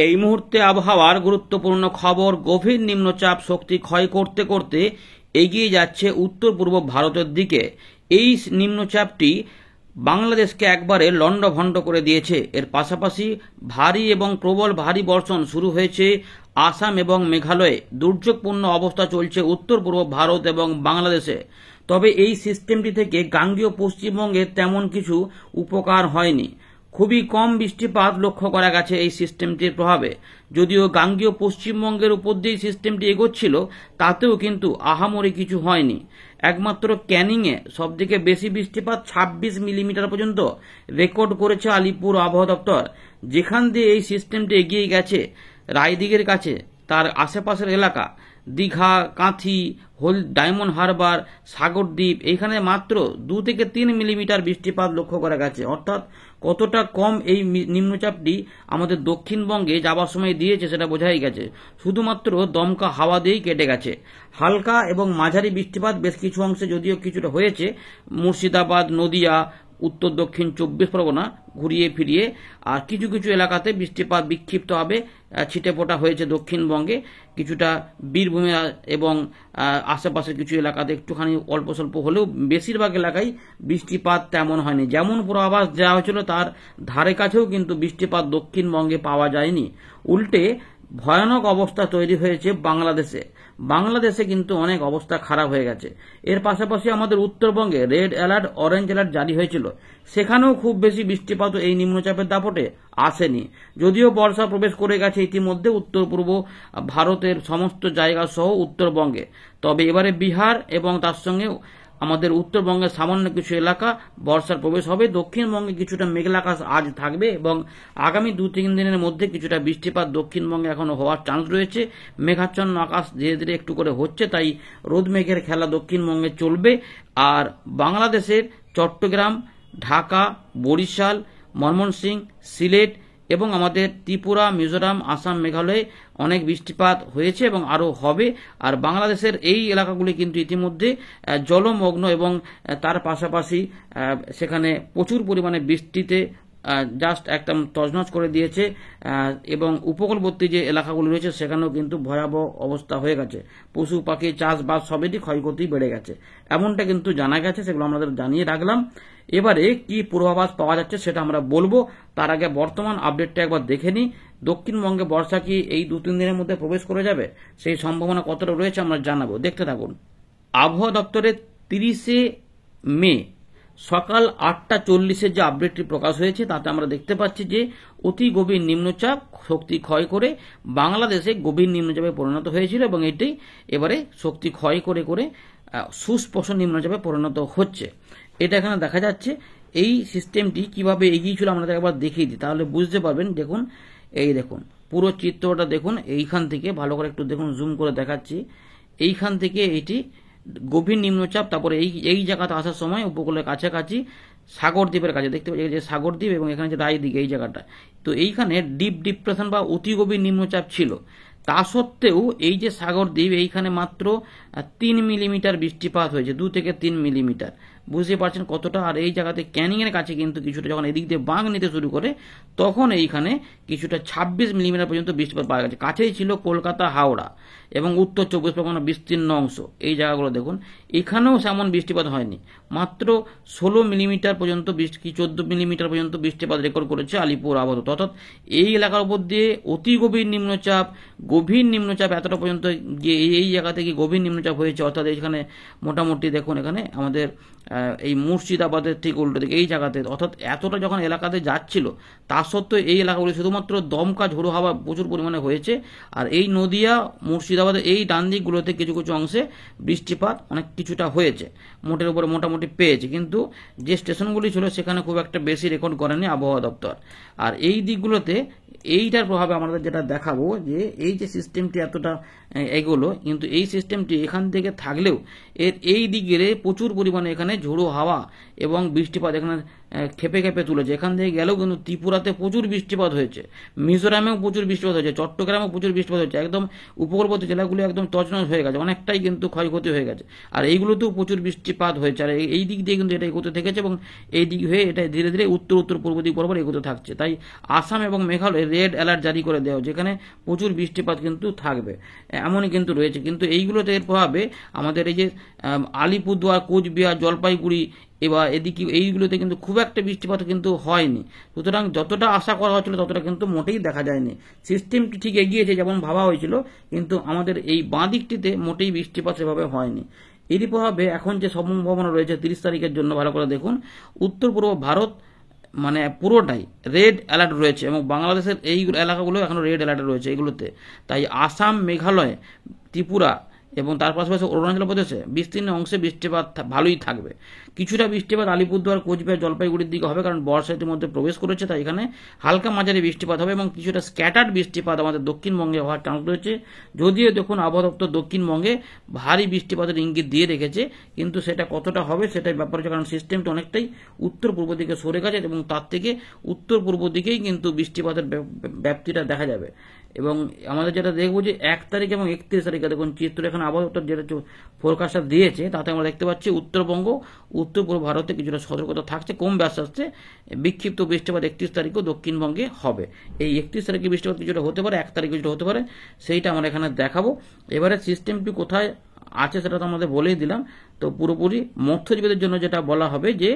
এই মুহূর্তে আবহাওয়ার গুরুত্বপূর্ণ খবর। গভীর নিম্নচাপ শক্তি ক্ষয় করতে করতে এগিয়ে যাচ্ছে উত্তর পূর্ব ভারতের দিকে। এই নিম্নচাপটি বাংলাদেশকে একবারে লণ্ডভণ্ড করে দিয়েছে। এর পাশাপাশি ভারী এবং প্রবল ভারী বর্ষণ শুরু হয়েছে আসাম এবং মেঘালয়ে। দুর্যোগপূর্ণ অবস্থা চলছে উত্তর পূর্ব ভারত এবং বাংলাদেশে। তবে এই সিস্টেমটি থেকে গাঙ্গেয় পশ্চিমবঙ্গে তেমন কিছু উপকার হয়নি। খুবই কম বৃষ্টিপাত লক্ষ্য করা গেছে এই সিস্টেমটির প্রভাবে। যদিও গাঙ্গেয় পশ্চিমবঙ্গের উপর দিয়ে সিস্টেমটি এগোচ্ছিল, তাতেও কিন্তু আহামরি কিছু হয়নি। একমাত্র ক্যানিংয়ে সবথেকে বেশি বৃষ্টিপাত 26 মিলিমিটার পর্যন্ত রেকর্ড করেছে আলিপুর আবহাওয়া দপ্তর। যেখান দিয়ে এই সিস্টেমটি এগিয়ে গেছে রায়দিঘির কাছে, তার আশেপাশের এলাকা দীঘা, কাঁথি, ডায়মন্ড হারবার, সাগরদ্বীপ, এইখানে মাত্র 2 থেকে 3 মিলিমিটার বৃষ্টিপাত লক্ষ্য করা গেছে। অর্থাৎ কতটা কম এই নিম্নচাপটি আমাদের দক্ষিণবঙ্গে যাবার সময় দিয়েছে সেটা বোঝাই গেছে। শুধুমাত্র দমকা হাওয়া দিয়েই কেটে গেছে। হালকা এবং মাঝারি বৃষ্টিপাত বেশ কিছু অংশে যদিও কিছুটা হয়েছে, মুর্শিদাবাদ, নদিয়া, উত্তর দক্ষিণ 24 পরগনা ঘুরিয়ে ফিরিয়ে, আর কিছু কিছু এলাকাতে বৃষ্টিপাত বিক্ষিপ্তভাবে ছিটেফোঁটা হয়েছে দক্ষিণবঙ্গে। কিছুটা বীরভূমে এবং আশেপাশের কিছু এলাকাতে একটুখানি অল্প স্বল্প হলেও বেশিরভাগ এলাকায় বৃষ্টিপাত তেমন হয়নি। যেমন পূর্বাভাস দেওয়া হয়েছিল তার ধারে কাছেও কিন্তু বৃষ্টিপাত দক্ষিণবঙ্গে পাওয়া যায়নি। উল্টে ভয়ানক অবস্থা তৈরি হয়েছে বাংলাদেশে। বাংলাদেশে কিন্তু অনেক অবস্থা খারাপ হয়ে গেছে। এর পাশাপাশি আমাদের উত্তরবঙ্গে রেড অ্যালার্ট, অরেঞ্জ অ্যালার্ট জারি হয়েছিল। সেখানেও খুব বেশি বৃষ্টিপাত এই নিম্নচাপের দাপটে আসেনি। যদিও বর্ষা প্রবেশ করে গেছে ইতিমধ্যে উত্তর পূর্ব ভারতের সমস্ত জায়গা সহ উত্তরবঙ্গে। তবে এবারে বিহার এবং তার সঙ্গে আমাদের উত্তরবঙ্গের সামান্য কিছু এলাকা বর্ষার প্রবেশ হবে। দক্ষিণবঙ্গে কিছুটা মেঘলা আকাশ আজ থাকবে এবং আগামী 2-3 দিনের মধ্যে কিছুটা বৃষ্টিপাত দক্ষিণবঙ্গে এখনো হওয়ার চান্স রয়েছে। মেঘাচ্ছন্ন আকাশ ধীরে ধীরে একটু করে হচ্ছে, তাই রোদ মেঘের খেলা দক্ষিণবঙ্গে চলবে। আর বাংলাদেশের চট্টগ্রাম, ঢাকা, বরিশাল, ময়মনসিংহ, সিলেট এবং আমাদের ত্রিপুরা, মিজোরাম, আসাম, মেঘালয়ে অনেক বৃষ্টিপাত হয়েছে এবং আরও হবে। আর বাংলাদেশের এই এলাকাগুলি কিন্তু ইতিমধ্যে জলমগ্ন এবং তার পাশাপাশি সেখানে প্রচুর পরিমাণে বৃষ্টিতে জাস্ট একদম তছনছ করে দিয়েছে এবং উপকূলবর্তী যে এলাকাগুলি রয়েছে সেখানেও কিন্তু ভয়াবহ অবস্থা হয়ে গেছে। পশু পাখি, চাষবাস সবেরই ক্ষয়ক্ষতি বেড়ে গেছে, এমনটা কিন্তু জানা গেছে। সেগুলো আমাদের জানিয়ে রাখলাম। এবারে কি পূর্বাভাস পাওয়া যাচ্ছে সেটা আমরা বলবো। তার আগে বর্তমান আপডেটটা একবার দেখে নিই। দক্ষিণবঙ্গে বর্ষা কি এই 2-3 দিনের মধ্যে প্রবেশ করে যাবে, সেই সম্ভাবনা কতটা রয়েছে আমরা জানাবো। দেখতে থাকুন। আবহাওয়া দপ্তরের 30 মে সকাল 8:40 যে আপডেটটি প্রকাশ হয়েছে তাতে আমরা দেখতে পাচ্ছি যে অতি গভীর নিম্নচাপ শক্তি ক্ষয় করে বাংলাদেশে গভীর নিম্নচাপে পরিণত হয়েছিল এবং এটি এবারে শক্তি ক্ষয় করে করে সুস্পষ্ট নিম্নচাপে পরিণত হচ্ছে। এটা এখানে দেখা যাচ্ছে। এই সিস্টেমটি কিভাবে এগিয়েছিল আমরা একবার দেখিয়ে দিই, তাহলে বুঝতে পারবেন। দেখুন, এই দেখুন পুরো চিত্রটা দেখুন। এইখান থেকে ভালো করে একটু দেখুন, জুম করে দেখাচ্ছি। এইখান থেকে এটি গভীর নিম্নচাপ, তারপরে এই জায়গাতে আসার সময় উপকূলের কাছাকাছি সাগরদ্বীপের কাছে দেখতে পাচ্ছি যে সাগরদ্বীপ এবং এখানে যে রায়দিঘি এই জায়গাটা, তো এইখানে ডিপ ডিপ্রেশন বা অতি গভীর নিম্নচাপ ছিল। তা সত্ত্বেও এই যে সাগরদ্বীপ, এইখানে মাত্র 3 মিলিমিটার বৃষ্টিপাত হয়েছে, 2 থেকে 3 মিলিমিটার। বুঝতে পারছেন কতটা। আর এই জায়গাতে ক্যানিংয়ের কাছে কিন্তু কিছুটা যখন এদিক দিয়ে বাঁক নিতে শুরু করে তখন এইখানে কিছুটা 26 মিলিমিটার পর্যন্ত বৃষ্টিপাত পাওয়া গেছে। কাছেই ছিল কলকাতা, হাওড়া এবং উত্তর 24 পরগনা বিস্তীর্ণ অংশ। এই জায়গাগুলো দেখুন, এখানেও তেমন বৃষ্টিপাত হয়নি। মাত্র 16 মিলিমিটার পর্যন্ত 14 মিলিমিটার পর্যন্ত বৃষ্টিপাত রেকর্ড করেছে আলিপুর আবহাওয়া। অর্থাৎ এই এলাকার উপর দিয়ে অতি গভীর নিম্নচাপ, গভীর নিম্নচাপ এতটা পর্যন্ত গিয়ে এই জায়গা থেকে গভীর নিম্নচাপ হয়েছে। অর্থাৎ এখানে মোটামুটি দেখুন, এখানে আমাদের এই মুর্শিদাবাদের ঠিক উল্টো দিকে এই জায়গাতে, অর্থাৎ এতটা যখন এলাকাতে যাচ্ছিল তা সত্ত্বেও এই এলাকাগুলি শুধুমাত্র দমকা ঝোড়ো হাওয়া প্রচুর পরিমাণে হয়েছে। আর এই নদিয়া, মুর্শিদাবাদের এই ডান দিকগুলোতে কিছু কিছু অংশে বৃষ্টিপাত অনেক কিছুটা হয়েছে, মোটের উপরে মোটামুটি পেয়েছে। কিন্তু যে স্টেশনগুলি ছিল সেখানে খুব একটা বেশি রেকর্ড করেনি আবহাওয়া দপ্তর। আর এই দিকগুলোতে এইটার প্রভাবে আমাদের যেটা দেখাবো যে এই যে সিস্টেমটি এতটা এগোলো, কিন্তু এই সিস্টেমটি এখান থেকে থাকলেও এর এই দিকের প্রচুর পরিমাণে এখানে ঝোড়ো হাওয়া এবং বৃষ্টিপাত এখানে খেপে খেপে তুলেছে। এখান থেকে গেলেও কিন্তু ত্রিপুরাতে প্রচুর বৃষ্টিপাত হয়েছে, মিজোরামেও প্রচুর বৃষ্টিপাত হয়েছে, চট্টগ্রামেও প্রচুর বৃষ্টিপাত হয়েছে, একদম উপকূলবর্তী জেলাগুলি একদম তছনছ হয়ে গেছে, অনেকটাই কিন্তু ক্ষয়ক্ষতি হয়ে গেছে। আর এইগুলোতেও প্রচুর বৃষ্টিপাত হয়েছে, আর এই দিক দিয়ে কিন্তু এটা এগোতে থেকেছে এবং এই দিক হয়ে এটা ধীরে ধীরে উত্তর পূর্ব দিক বরাবর এগোতে থাকছে। তাই আসাম এবং মেঘালয়ে রেড অ্যালার্ট জারি করে দেওয়া, যেখানে প্রচুর বৃষ্টিপাত কিন্তু থাকবে এমনই কিন্তু রয়েছে। কিন্তু এইগুলোতে এর প্রভাবে আমাদের এই যে আলিপুরদুয়ার, কোচবিহার, জলপাইগুড়ি এবার এদিকে এইগুলোতে কিন্তু খুব একটা বৃষ্টিপাত কিন্তু হয়নি। সুতরাং যতটা আশা করা হচ্ছিল ততটা কিন্তু মোটেই দেখা যায়নি। সিস্টেমটি ঠিক এগিয়েছে যেমন ভাবা হয়েছিল, কিন্তু আমাদের এই বাঁ দিকটিতে মোটেই বৃষ্টিপাত সেভাবে হয়নি। এরই প্রভাবে এখন যে সম্ভাবনা রয়েছে 30 তারিখের জন্য, ভালো করে দেখুন, উত্তর পূর্ব ভারত মানে পুরোটাই রেড অ্যালার্ট রয়েছে এবং বাংলাদেশের এই এলাকাগুলো এখনো রেড অ্যালার্টে রয়েছে এইগুলোতে। তাই আসাম, মেঘালয়, ত্রিপুরা এবং তার পাশাপাশি অরুণাচল প্রদেশে বিস্তীর্ণ অংশে বৃষ্টিপাত ভালোই থাকবে। কিছুটা বৃষ্টিপাত আলিপুরদুয়ার, কোচবিহার, জলপাইগুড়ির দিকে হবে, কারণ বর্ষা ইতিমধ্যে প্রবেশ করেছে, তাই এখানে হালকা মাঝারি বৃষ্টিপাত হবে এবং কিছুটা স্ক্যাটার্ড বৃষ্টিপাত আমাদের দক্ষিণবঙ্গে হওয়ার চান্স রয়েছে। যদিও দেখুন আবহাওয়া দপ্তর দক্ষিণবঙ্গে ভারী বৃষ্টিপাতের ইঙ্গিত দিয়ে রেখেছে, কিন্তু সেটা কতটা হবে সেটাই ব্যাপার হচ্ছে, কারণ সিস্টেমটা অনেকটাই উত্তর পূর্ব দিকে সরে গেছে এবং তার থেকে উত্তর পূর্ব দিকেই কিন্তু বৃষ্টিপাতের ব্যাপ্তিটা দেখা যাবে। এবং আমাদের যেটা দেখবো যে 1 তারিখ এবং 31 তারিখে দেখুন চিত্র এখানে আবহাওয়া দপ্তর যেটা ফোরকাস্টটা দিয়েছে, তাতে আমরা দেখতে পাচ্ছি উত্তরবঙ্গ, উত্তর পূর্ব ভারতে কিছুটা সতর্কতা থাকছে, কমবে আস্তে আস্তে। বিক্ষিপ্ত বৃষ্টিপাত 31 তারিখও দক্ষিণবঙ্গে হবে। এই 31 তারিখে বৃষ্টিপাত কিছুটা হতে পারে, 1 তারিখে কিছুটা হতে পারে, সেইটা আমরা এখানে দেখাবো। এবারে সিস্টেমটি কোথায় আছে সেটা তো আমাদের বলেই দিলাম। তো পুরোপুরি মৎস্যজীবীদের জন্য যেটা বলা হবে যে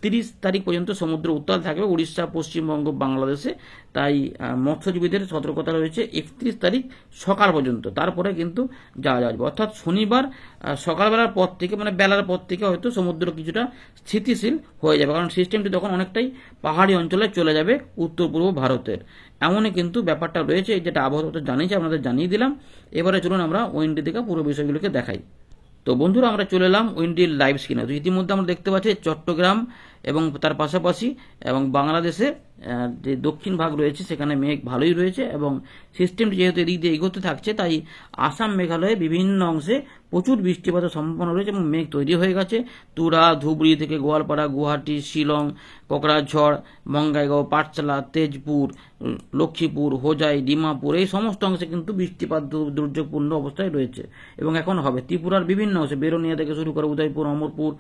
30 তারিখ পর্যন্ত সমুদ্র উত্তাল থাকবে উড়িষ্যা, পশ্চিমবঙ্গ, বাংলাদেশে। তাই মৎস্যজীবীদের সতর্কতা রয়েছে 31 তারিখ সকাল পর্যন্ত, তারপরে কিন্তু যাওয়া যাবে। অর্থাৎ শনিবার সকালবেলার পর থেকে মানে বেলার পর থেকে হয়তো সমুদ্র কিছুটা স্থিতিশীল হয়ে যাবে, কারণ সিস্টেমটি তখন অনেকটাই পাহাড়ি অঞ্চলে চলে যাবে উত্তর পূর্ব ভারতের। এমনই কিন্তু ব্যাপারটা রয়েছে, যেটা আবহাওয়া দপ্তর জানিয়েছে, আপনাদের জানিয়ে দিলাম। এবারে চলুন আমরা উইন্ডি থেকে পুরো বিষয়গুলোকে দেখাই। তো বন্ধুরা আমরা চলে এলাম উইন্ডির লাইভ স্ক্রিনে। তো ইতিমধ্যে আমরা দেখতে পাচ্ছি চট্টগ্রাম এবং তার পাশাপাশি এবং বাংলাদেশে যে দক্ষিণ ভাগ রয়েছে সেখানে মেঘ ভালোই রয়েছে এবং সিস্টেমটি যেহেতু এদিক দিয়ে এগোতে থাকছে, তাই আসাম, মেঘালয়ে বিভিন্ন অংশে প্রচুর বৃষ্টিপাতের সম্ভাবনা রয়েছে এবং মেঘ তৈরি হয়ে গেছে। তুরা, ধুবড়ি থেকে গোয়ালপাড়া, গুয়াহাটি, শিলং, কোকরাঝড়, বঙ্গাইগাঁও, পাঠশালা, তেজপুর, লক্ষ্মীপুর, হোজাই, ডিমাপুর, এই সমস্ত অংশে কিন্তু বৃষ্টিপাত দুর্যোগপূর্ণ অবস্থায় রয়েছে এবং এখন হবে। ত্রিপুরার বিভিন্ন অংশে বেরোনিয়া থেকে শুরু করে উদয়পুর, অমরপুর,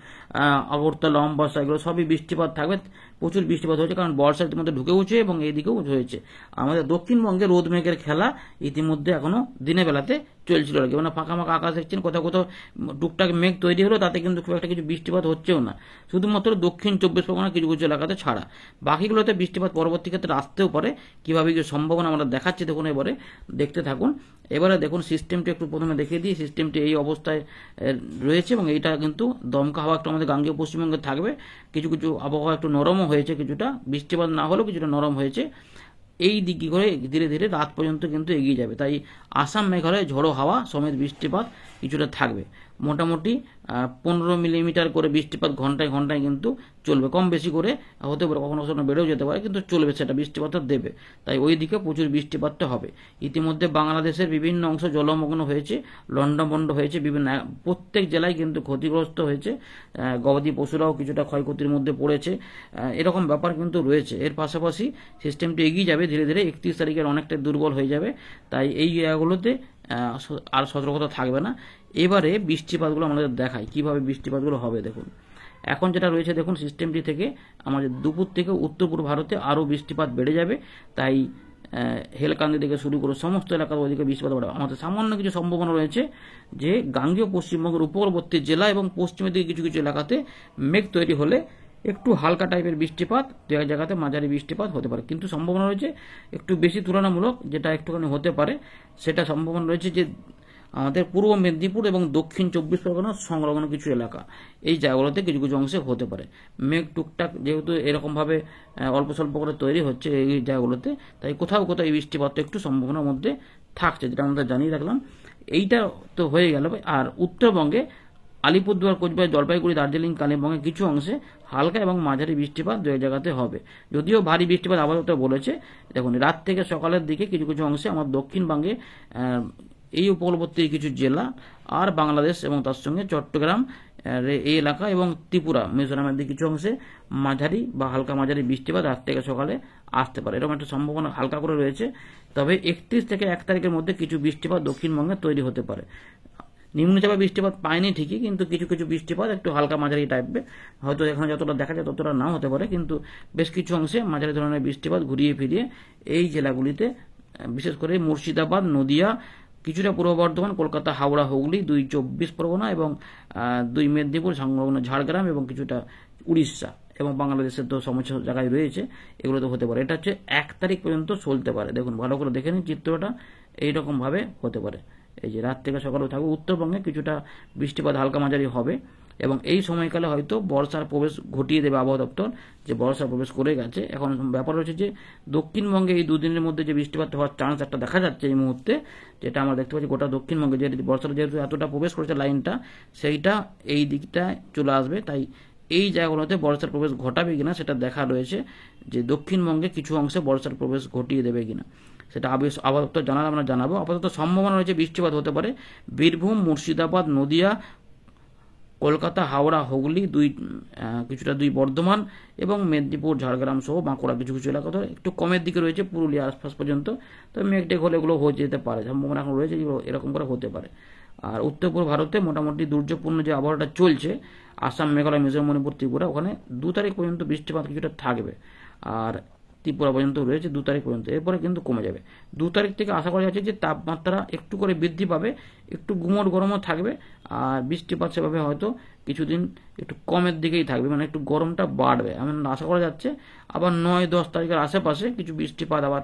আগরতলা, অম্বাসা, এগুলো সবই বৃষ্টিপাত থাকবে। প্রচুর বৃষ্টিপাত হয়েছে, কারণ বর্ষা ইতিমধ্যে ঢুকেওছে এবং এইদিকেও হয়েছে। আমাদের দক্ষিণবঙ্গে রোদ মেঘের খেলা ইতিমধ্যে এখনো দিনের বেলাতে চলছিল আর কি, মানে ফাঁকা ফাঁকা আকাশ দেখছেন, কোথাও কোথাও টুকটাক মেঘ তৈরি হলো, তাতে কিন্তু খুব একটা কিছু বৃষ্টিপাত হচ্ছেও না, শুধুমাত্র দক্ষিণ 24 পরগনা কিছু কিছু এলাকাতে ছাড়া। বাকিগুলোতে বৃষ্টিপাত পরবর্তী ক্ষেত্রে আসতেও পারে, কিভাবে কি সম্ভাবনা আমরা দেখাচ্ছি দেখুন, এবারে দেখতে থাকুন। এবারে দেখুন সিস্টেমটি একটু প্রথমে দেখিয়ে দিই। সিস্টেমটি এই অবস্থায় রয়েছে এবং এইটা কিন্তু দমকা হাওয়া একটু আমাদের গাঙ্গেয় পশ্চিমবঙ্গে থাকবে। কিছু কিছু আবহাওয়া একটু নরমও হয়েছে, কিছুটা বৃষ্টিপাত না হলেও কিছুটা নরম হয়েছে। এই দিকে করে ধীরে ধীরে রাত পর্যন্ত কিন্তু এগিয়ে যাবে। তাই আসাম, মেঘালয়ে ঝোড়ো হাওয়া সমেত বৃষ্টিপাত কিছুটা থাকবে। মোটামুটি 15 মিলিমিটার করে বৃষ্টিপাত ঘন্টায় ঘন্টায় কিন্তু চলবে, কম বেশি করে হতে পারে, কখনো কখনো বেড়েও যেতে পারে, কিন্তু চলবে, সেটা বৃষ্টিপাতটা দেবে। তাই ওই দিকে প্রচুর বৃষ্টিপাতটা হবে। ইতিমধ্যে বাংলাদেশের বিভিন্ন অংশ জলমগ্ন হয়েছে, লন্ডভন্ড হয়েছে, বিভিন্ন প্রত্যেক জেলায় কিন্তু ক্ষতিগ্রস্ত হয়েছে, গবাদি পশুরাও কিছুটা ক্ষয়ক্ষতির মধ্যে পড়েছে, এরকম ব্যাপার কিন্তু রয়েছে। এর পাশাপাশি সিস্টেমটি এগিয়ে যাবে ধীরে ধীরে, 31 তারিখের অনেকটাই দুর্বল হয়ে যাবে, তাই এই জায়গাগুলোতে আর সতর্কতা থাকবে না। এবারে বৃষ্টিপাতগুলো আমাদের দেখায় কিভাবে বৃষ্টিপাতগুলো হবে। দেখুন এখন যেটা রয়েছে, দেখুন সিস্টেমটি থেকে আমাদের দুপুর থেকে উত্তর পূর্ব ভারতে আরও বৃষ্টিপাত বেড়ে যাবে। তাই হেলকান্দি থেকে শুরু করে সমস্ত এলাকার ওইদিকে বৃষ্টিপাত বাড়বে। আমাদের সামান্য কিছু সম্ভাবনা রয়েছে যে গাঙ্গেয় পশ্চিমবঙ্গের উপকূলবর্তী জেলা এবং পশ্চিমের দিকে কিছু কিছু এলাকাতে মেঘ তৈরি হলে একটু হালকা টাইপের বৃষ্টিপাত, দু এক জায়গাতে মাঝারি বৃষ্টিপাত হতে পারে, কিন্তু সম্ভাবনা রয়েছে একটু বেশি তুলনামূলক, যেটা একটুখানি হতে পারে সেটা সম্ভাবনা রয়েছে যে আমাদের পূর্ব মেদিনীপুর এবং দক্ষিণ 24 পরগনা সংলগ্ন কিছু এলাকা, এই জায়গাগুলোতে কিছু কিছু অংশে হতে পারে মেঘ টুকটাক, যেহেতু এরকমভাবে অল্প স্বল্প করে তৈরি হচ্ছে এই জায়গাগুলোতে, তাই কোথাও কোথাও এই বৃষ্টিপাত একটু সম্ভাবনার মধ্যে থাকছে, যেটা আমরা জানিয়ে রাখলাম। এইটা তো হয়ে গেল। আর উত্তরবঙ্গে আলিপুরদুয়ার, কোচবিহার, জলপাইগুড়ি, দার্জিলিং, কালিম্পংয়ের কিছু অংশে হালকা এবং মাঝারি বৃষ্টিপাত দু এক জায়গাতে হবে। যদিও ভারী বৃষ্টিপাত আপাতত বলেছে। দেখুন, রাত থেকে সকালের দিকে কিছু কিছু অংশে আমার দক্ষিণবঙ্গে এই উপকূলবর্তী কিছু জেলা আর বাংলাদেশ এবং তার সঙ্গে চট্টগ্রাম এই এলাকা এবং ত্রিপুরা, মিজোরামের দিকে কিছু অংশে মাঝারি বা হালকা মাঝারি বৃষ্টিপাত রাত থেকে সকালে আসতে পারে, এরকম একটা সম্ভাবনা হালকা করে রয়েছে। তবে 31 থেকে 1 তারিখের মধ্যে কিছু বৃষ্টিপাত দক্ষিণবঙ্গে তৈরি হতে পারে। নিম্নচাপে বৃষ্টিপাত পায়নি ঠিকই, কিন্তু কিছু কিছু বৃষ্টিপাত একটু হালকা মাঝারি টাইপের, হয়তো এখানে যতটা দেখা যায় ততটা নাও হতে পারে, কিন্তু বেশ কিছু অংশে মাঝারি ধরনের বৃষ্টিপাত ঘুরিয়ে ফিরিয়ে এই জেলাগুলিতে, বিশেষ করে মুর্শিদাবাদ, নদিয়া, কিছুটা পূর্ব বর্ধমান, কলকাতা, হাওড়া, হুগলি, 2 24 পরগনা এবং 2 মেদিনীপুর, সংলগ্ন ঝাড়গ্রাম এবং কিছুটা উড়িষ্যা এবং বাংলাদেশের তো সমস্ত জায়গায় রয়েছে, এগুলো তো হতে পারে। এটা হচ্ছে 1 তারিখ পর্যন্ত চলতে পারে। দেখুন, ভালো করে দেখে নিন চিত্রটা, এইরকম ভাবে হতে পারে। এই যে রাত থেকে সকালেও থাকবে, উত্তরবঙ্গে কিছুটা বৃষ্টিপাত হালকা মাঝারি হবে এবং এই সময়কালে হয়তো বর্ষার প্রবেশ ঘটিয়ে দেবে আবহাওয়া দপ্তর, যে বর্ষার প্রবেশ করে গেছে। এখন ব্যাপার হচ্ছে যে দক্ষিণবঙ্গে এই 2 দিনের মধ্যে যে বৃষ্টিপাত হওয়ার চান্স একটা দেখা যাচ্ছে এই মুহূর্তে, যেটা আমরা দেখতে পাচ্ছি গোটা দক্ষিণবঙ্গে, যে বর্ষার যেহেতু এতটা প্রবেশ করেছে লাইনটা, সেইটা এই দিকটা চলে আসবে। তাই এই জায়গাগুলোতে বর্ষার প্রবেশ ঘটাবে কিনা সেটা দেখা রয়েছে, যে দক্ষিণবঙ্গে কিছু অংশে বর্ষার প্রবেশ ঘটিয়ে দেবে কিনা, সেটা আবহাওয়া দপ্তর জানালে আমরা জানাবো। আপাতত সম্ভাবনা রয়েছে বৃষ্টিপাত হতে পারে বীরভূম, মুর্শিদাবাদ, নদিয়া, কলকাতা, হাওড়া, হুগলি, কিছুটা 2 বর্ধমান এবং মেদিনীপুর, ঝাড়গ্রাম সহ বাঁকুড়া কিছু কিছু এলাকা, একটু কমের দিকে রয়েছে পুরুলিয়া আশপাশ পর্যন্ত। তবে মেঘটেক হলে এগুলো হয়ে যেতে পারে, সম্ভাবনা এখন রয়েছে এরকম করে হতে পারে। আর উত্তর পূর্ব ভারতে মোটামুটি দুর্যোগপূর্ণ যে আবহাওয়াটা চলছে, আসাম, মেঘালয়, মিজোরাম, মণিপুর, ত্রিপুরা, ওখানে 2 তারিখ পর্যন্ত বৃষ্টিপাত কিছুটা থাকবে। আর ত্রিপুরা পর্যন্ত রয়েছে 2 তারিখ পর্যন্ত, এরপরে কিন্তু কমে যাবে। 2 তারিখ থেকে আশা করা যাচ্ছে যে তাপমাত্রা একটু করে বৃদ্ধি পাবে, একটু গুমোট গরমও থাকবে, আর বৃষ্টিপাত সেভাবে হয়তো কিছুদিন একটু কমের দিকেই থাকবে, মানে একটু গরমটা বাড়বে এমন আশা করা যাচ্ছে। আবার 9-10 তারিখের আশেপাশে কিছু বৃষ্টিপাত আবার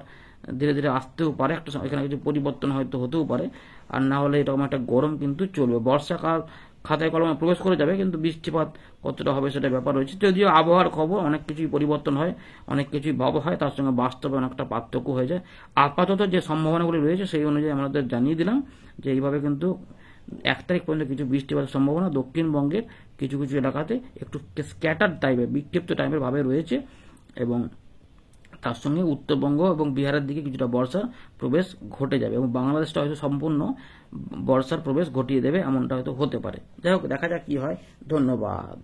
ধীরে ধীরে আসতেও পারে, একটা এখানে কিছু পরিবর্তন হয়তো হতেও পারে, আর না হলে এরকম একটা গরম কিন্তু চলবে। বর্ষাকাল খাতায় কলমে প্রবেশ করে যাবে, কিন্তু বৃষ্টিপাত কতটা হবে সেটা ব্যাপার রয়েছে। যদিও আবহাওয়ার খবর অনেক কিছুই পরিবর্তন হয়, অনেক কিছুই ভাবা হয়, তার সঙ্গে বাস্তবে অনেকটা পার্থক্য হয়ে যায়। আপাতত যে সম্ভাবনাগুলি রয়েছে সেই অনুযায়ী আমাদের জানিয়ে দিলাম যে এইভাবে কিন্তু 1 তারিখ পর্যন্ত কিছু বৃষ্টিপাতের সম্ভাবনা দক্ষিণবঙ্গের কিছু কিছু এলাকাতে একটু স্ক্যাটার টাইপের, বিক্ষিপ্ত টাইপের ভাবে রয়েছে, এবং তার সঙ্গে উত্তরবঙ্গ এবং বিহারের দিকে কিছুটা বর্ষার প্রবেশ ঘটে যাবে এবং বাংলাদেশটা হয়তো সম্পূর্ণ বর্ষার প্রবেশ ঘটিয়ে দেবে, এমনটা হয়তো হতে পারে। যাই হোক, দেখা যাক কি হয়। ধন্যবাদ।